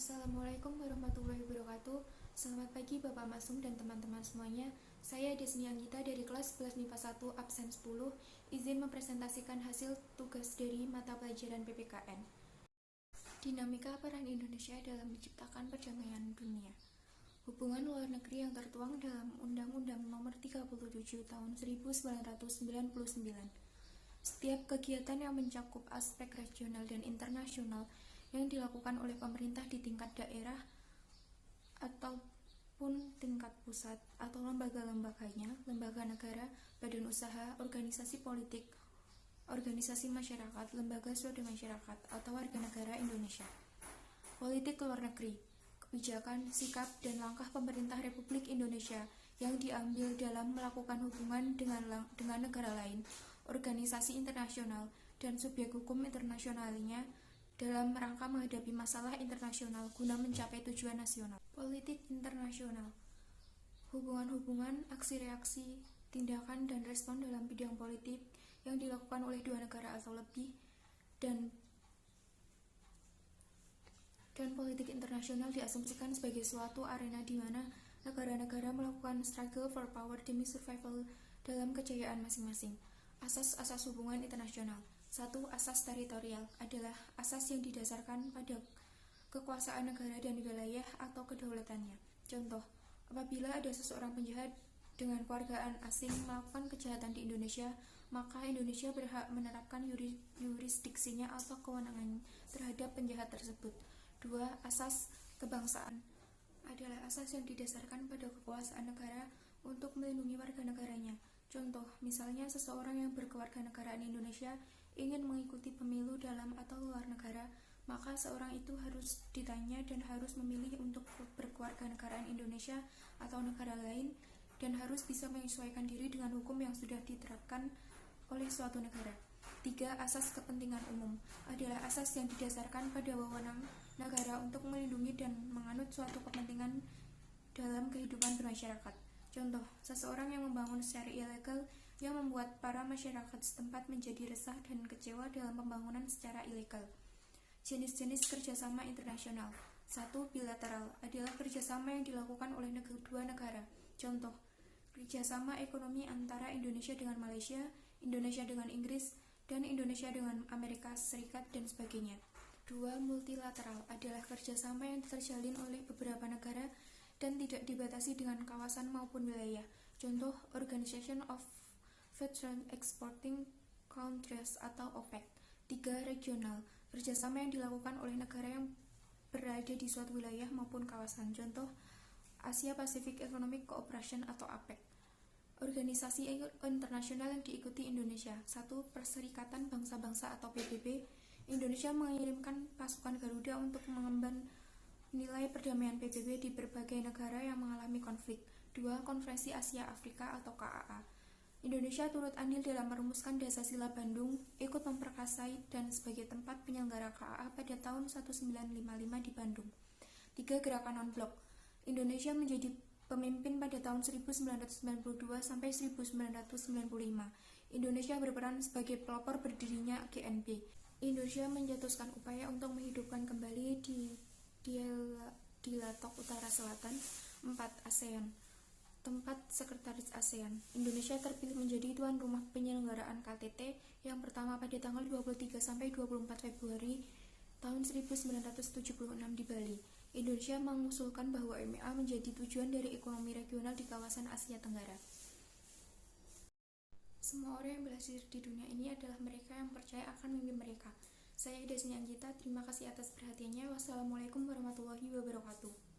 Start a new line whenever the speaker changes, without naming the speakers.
Assalamualaikum warahmatullahi wabarakatuh. Selamat pagi Bapak Masum dan teman-teman semuanya. Saya Desni Anggita dari kelas 11 MIPA 1 absen 10, izin mempresentasikan hasil tugas dari mata pelajaran PPKN. Dinamika peran Indonesia dalam menciptakan perdamaian dunia. Hubungan luar negeri yang tertuang dalam Undang-Undang Nomor 37 Tahun 1999. Setiap kegiatan yang mencakup aspek regional dan internasional yang dilakukan oleh pemerintah di tingkat daerah ataupun tingkat pusat atau lembaga-lembaganya, lembaga negara, badan usaha, organisasi politik, organisasi masyarakat, lembaga swadaya masyarakat, atau warga negara Indonesia. Politik luar negeri, kebijakan, sikap, dan langkah pemerintah Republik Indonesia yang diambil dalam melakukan hubungan dengan negara lain, organisasi internasional, dan subjek hukum internasionalnya dalam rangka menghadapi masalah internasional guna mencapai tujuan nasional. Politik internasional, hubungan-hubungan, aksi-reaksi, tindakan, dan respon dalam bidang politik yang dilakukan oleh dua negara atau lebih, dan politik internasional diasumsikan sebagai suatu arena di mana negara-negara melakukan struggle for power demi survival dalam kejayaan masing-masing. Asas-asas hubungan internasional. 1. Asas teritorial adalah asas yang didasarkan pada kekuasaan negara dan wilayah atau kedaulatannya. Contoh, apabila ada seseorang penjahat dengan kewargaan asing melakukan kejahatan di Indonesia, maka Indonesia berhak menerapkan yurisdiksinya atau kewenangan terhadap penjahat tersebut. 2. Asas kebangsaan adalah asas yang didasarkan pada kekuasaan negara untuk melindungi warga negaranya. Contoh, misalnya seseorang yang berkewarganegaraan Indonesia ingin mengikuti pemilu dalam atau luar negara, maka seorang itu harus ditanya dan harus memilih untuk berkewarganegaraan Indonesia atau negara lain, dan harus bisa menyesuaikan diri dengan hukum yang sudah diterapkan oleh suatu negara. 3. Asas kepentingan umum adalah asas yang didasarkan pada wewenang negara untuk melindungi dan menganut suatu kepentingan dalam kehidupan bermasyarakat. Contoh, seseorang yang membangun secara ilegal yang membuat para masyarakat setempat menjadi resah dan kecewa dalam pembangunan secara ilegal. Jenis-jenis kerjasama internasional. 1. Bilateral adalah kerjasama yang dilakukan oleh dua negara. Contoh, kerjasama ekonomi antara Indonesia dengan Malaysia, Indonesia dengan Inggris, dan Indonesia dengan Amerika Serikat, dan sebagainya. 2. Multilateral adalah kerjasama yang terjalin oleh beberapa negara dan tidak dibatasi dengan kawasan maupun wilayah. Contoh, Organization of Petroleum Exporting Countries atau OPEC. 3. Regional, kerjasama yang dilakukan oleh negara yang berada di suatu wilayah maupun kawasan. Contoh, Asia Pacific Economic Cooperation atau APEC. Organisasi internasional yang diikuti Indonesia. 1. Perserikatan Bangsa-Bangsa atau PBB. Indonesia mengirimkan pasukan Garuda untuk mengemban nilai perdamaian PBB di berbagai negara yang mengalami konflik. 2. Konferensi Asia Afrika atau KAA. Indonesia turut andil dalam merumuskan Dasar-Sila Bandung, ikut memperkasai dan sebagai tempat penyelenggara KAA pada tahun 1955 di Bandung. 3. Gerakan Non-Blok. Indonesia menjadi pemimpin pada tahun 1992 sampai 1995. Indonesia berperan sebagai pelopor berdirinya GNP. Indonesia mencetuskan upaya untuk menghidupkan kembali di Latok Utara Selatan. 4. ASEAN, tempat sekretaris ASEAN. Indonesia terpilih menjadi tuan rumah penyelenggaraan KTT yang pertama pada tanggal 23 sampai 24 Februari tahun 1976 di Bali. Indonesia mengusulkan bahwa MEA menjadi tujuan dari ekonomi regional di kawasan Asia Tenggara. Semua orang yang berhasil di dunia ini adalah mereka yang percaya akan mimpi mereka. Saya Desni Anggita, terima kasih atas perhatiannya. Wassalamualaikum warahmatullahi wabarakatuh.